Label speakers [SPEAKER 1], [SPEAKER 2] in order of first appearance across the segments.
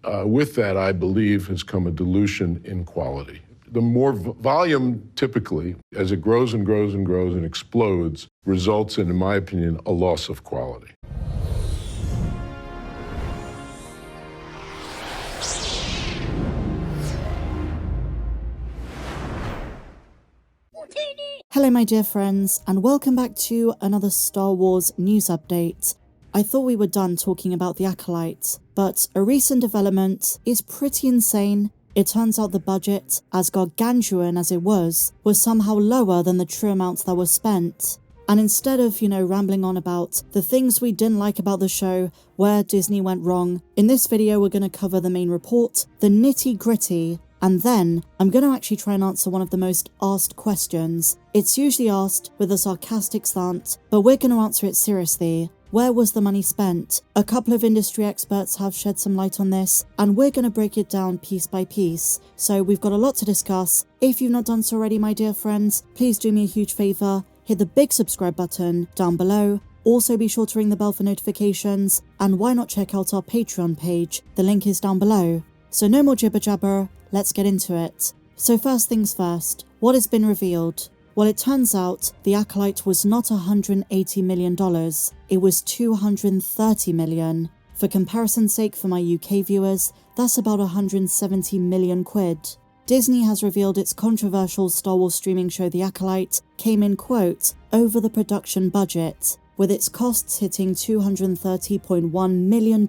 [SPEAKER 1] With that, I believe, has come a dilution in quality. The more volume, typically, as it grows and grows and grows and explodes, results in my opinion, a loss of quality.
[SPEAKER 2] Hello my dear friends, and welcome back to another Star Wars news update. I thought we were done talking about the Acolyte, but a recent development is pretty insane. It turns out the budget, as gargantuan as it was somehow lower than the true amounts that were spent. And instead of, rambling on about the things we didn't like about the show, where Disney went wrong, in this video we're going to cover the main report, the nitty-gritty, and then I'm going to actually try and answer one of the most asked questions. It's usually asked with a sarcastic slant, but we're going to answer it seriously. Where was the money spent? A couple of industry experts have shed some light on this, and we're going to break it down piece by piece. So we've got a lot to discuss. If you've not done so already, my dear friends, please do me a huge favor. Hit the big subscribe button down below. Also be sure to ring the bell for notifications, and why not check out our Patreon page? The link is down below. So no more jibber jabber, let's get into it. So first things first, what has been revealed? Well, it turns out the Acolyte was not $180 million, it was $230 million. For comparison's sake for my UK viewers, that's about 170 million quid. Disney has revealed its controversial Star Wars streaming show The Acolyte came in, quote, over the production budget, with its costs hitting $230.1 million.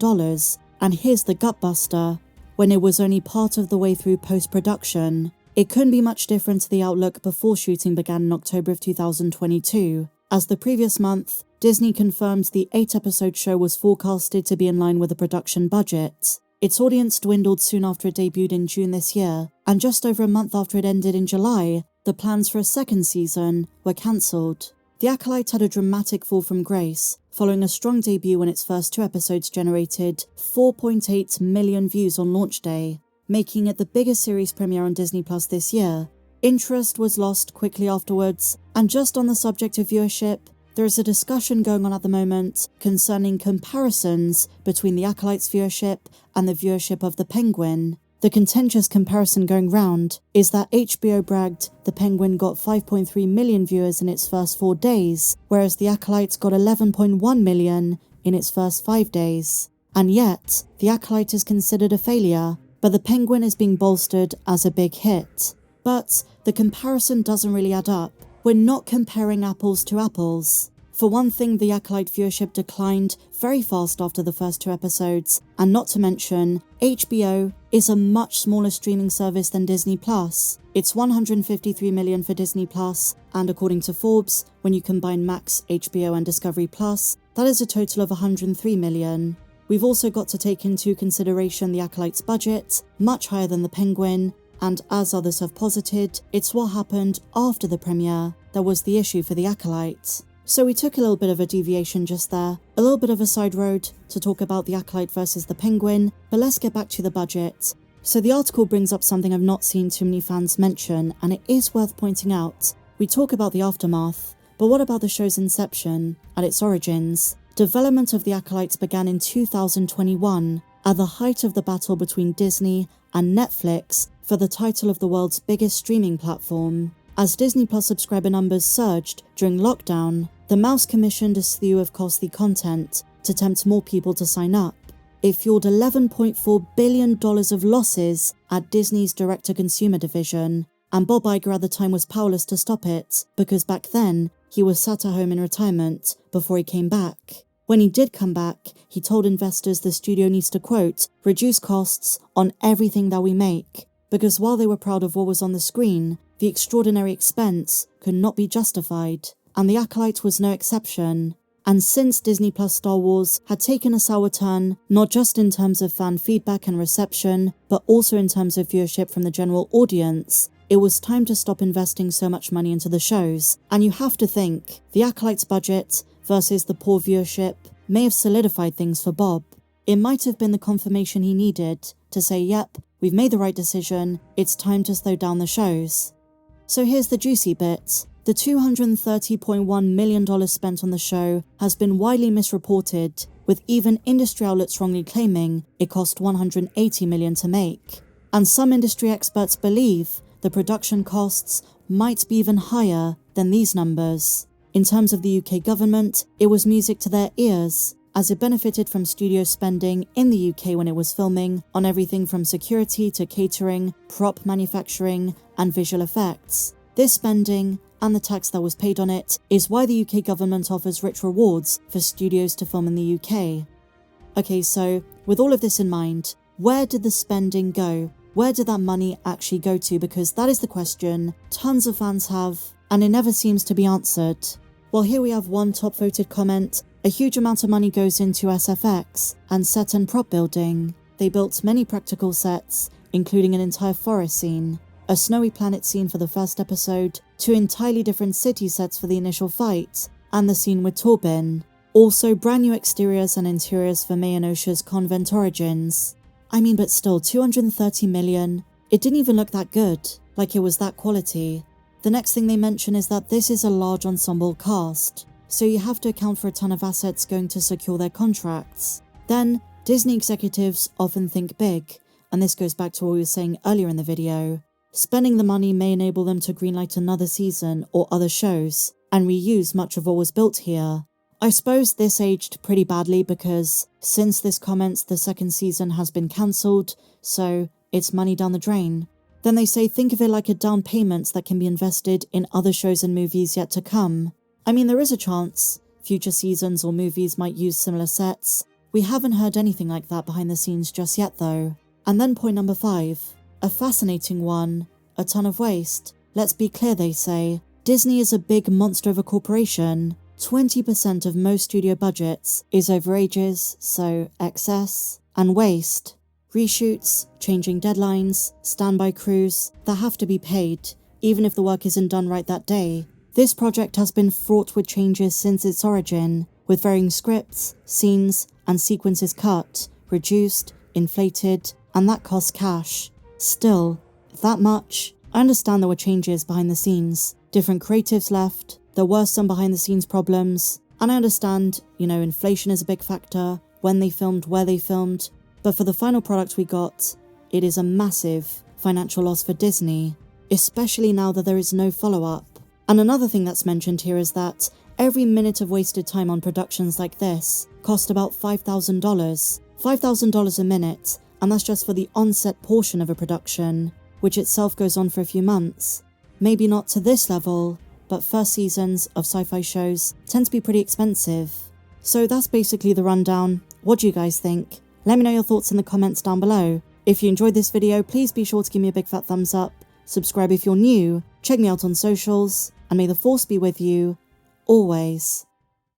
[SPEAKER 2] And here's the gutbuster. When it was only part of the way through post-production. It couldn't be much different to the outlook before shooting began in October of 2022. As the previous month, Disney confirmed the 8-episode show was forecasted to be in line with the production budget. Its audience dwindled soon after it debuted in June this year, and just over a month after it ended in July, the plans for a second season were cancelled. The Acolyte had a dramatic fall from grace, following a strong debut when its first 2 episodes generated 4.8 million views on launch day, making it the biggest series premiere on Disney Plus this year. Interest was lost quickly afterwards, and just on the subject of viewership, there is a discussion going on at the moment concerning comparisons between the Acolyte's viewership and the viewership of The Penguin. The contentious comparison going round is that HBO bragged The Penguin got 5.3 million viewers in its first 4 days, whereas The Acolyte got 11.1 million in its first 5 days. And yet, The Acolyte is considered a failure, but The Penguin is being bolstered as a big hit. But the comparison doesn't really add up. We're not comparing apples to apples. For one thing, the Acolyte viewership declined very fast after the first 2 episodes, and not to mention, HBO is a much smaller streaming service than Disney Plus. It's 153 million for Disney Plus, and according to Forbes, when you combine Max, HBO and Discovery Plus, that is a total of 103 million. We've also got to take into consideration the Acolyte's budget, much higher than The Penguin, and as others have posited, it's what happened after the premiere that was the issue for the Acolyte. So we took a little bit of a deviation just there, a little bit of a side road to talk about the Acolyte versus The Penguin, but let's get back to the budget. So the article brings up something I've not seen too many fans mention, and it is worth pointing out. We talk about the aftermath, but what about the show's inception, at its origins? Development of the Acolytes began in 2021, at the height of the battle between Disney and Netflix for the title of the world's biggest streaming platform. As Disney Plus subscriber numbers surged during lockdown, the Mouse commissioned a slew of costly content to tempt more people to sign up. It fueled $11.4 billion of losses at Disney's direct-to-consumer division, and Bob Iger at the time was powerless to stop it, because back then, he was sat at home in retirement before he came back. When he did come back, he told investors the studio needs to, quote, reduce costs on everything that we make, because while they were proud of what was on the screen, the extraordinary expense could not be justified, and The Acolyte was no exception. And since Disney Plus Star Wars had taken a sour turn, not just in terms of fan feedback and reception, but also in terms of viewership from the general audience, it was time to stop investing so much money into the shows. And you have to think, The Acolyte's budget versus the poor viewership may have solidified things for Bob. It might have been the confirmation he needed to say, yep, we've made the right decision, it's time to slow down the shows. So here's the juicy bit. The $230.1 million spent on the show has been widely misreported, with even industry outlets wrongly claiming it cost $180 million to make. And some industry experts believe the production costs might be even higher than these numbers. In terms of the UK government, it was music to their ears, as it benefited from studio spending in the UK when it was filming on everything from security to catering, prop manufacturing, and visual effects. This spending, and the tax that was paid on it, is why the UK government offers rich rewards for studios to film in the UK. Okay, so with all of this in mind, where did the spending go? Where did that money actually go to? Because that is the question tons of fans have, and it never seems to be answered. Well, here we have one top voted comment. A huge amount of money goes into SFX and set and prop building. They built many practical sets, including an entire forest scene, a snowy planet scene for the first episode, 2 entirely different city sets for the initial fight, and the scene with Torbin. Also brand new exteriors and interiors for May and Osha's convent origins. I mean, but still, $230 million. It didn't even look that good, like it was that quality. The next thing they mention is that this is a large ensemble cast, so you have to account for a ton of assets going to secure their contracts. Then, Disney executives often think big, and this goes back to what we were saying earlier in the video. Spending the money may enable them to greenlight another season or other shows, and reuse much of what was built here. I suppose this aged pretty badly because since this comments, the second season has been cancelled, so it's money down the drain. Then they say think of it like a down payment that can be invested in other shows and movies yet to come. I mean, there is a chance future seasons or movies might use similar sets. We haven't heard anything like that behind the scenes just yet though. And then point number 5, a fascinating one, a ton of waste. Let's be clear, they say. Disney is a big monster of a corporation. 20% of most studio budgets is overages, so excess, and waste. Reshoots, changing deadlines, standby crews that have to be paid, even if the work isn't done right that day. This project has been fraught with changes since its origin, with varying scripts, scenes, and sequences cut, reduced, inflated, and that costs cash. Still, that much? I understand there were changes behind the scenes, different creatives left, there were some behind the scenes problems, and I understand, inflation is a big factor, when they filmed, where they filmed, but for the final product we got, it is a massive financial loss for Disney, especially now that there is no follow-up. And another thing that's mentioned here is that every minute of wasted time on productions like this cost about $5,000. $5,000 a minute, and that's just for the on-set portion of a production, which itself goes on for a few months. Maybe not to this level, but first seasons of sci-fi shows tend to be pretty expensive. So that's basically the rundown. What do you guys think? Let me know your thoughts in the comments down below. If you enjoyed this video, please be sure to give me a big fat thumbs up, subscribe if you're new, check me out on socials, and may the force be with you, always.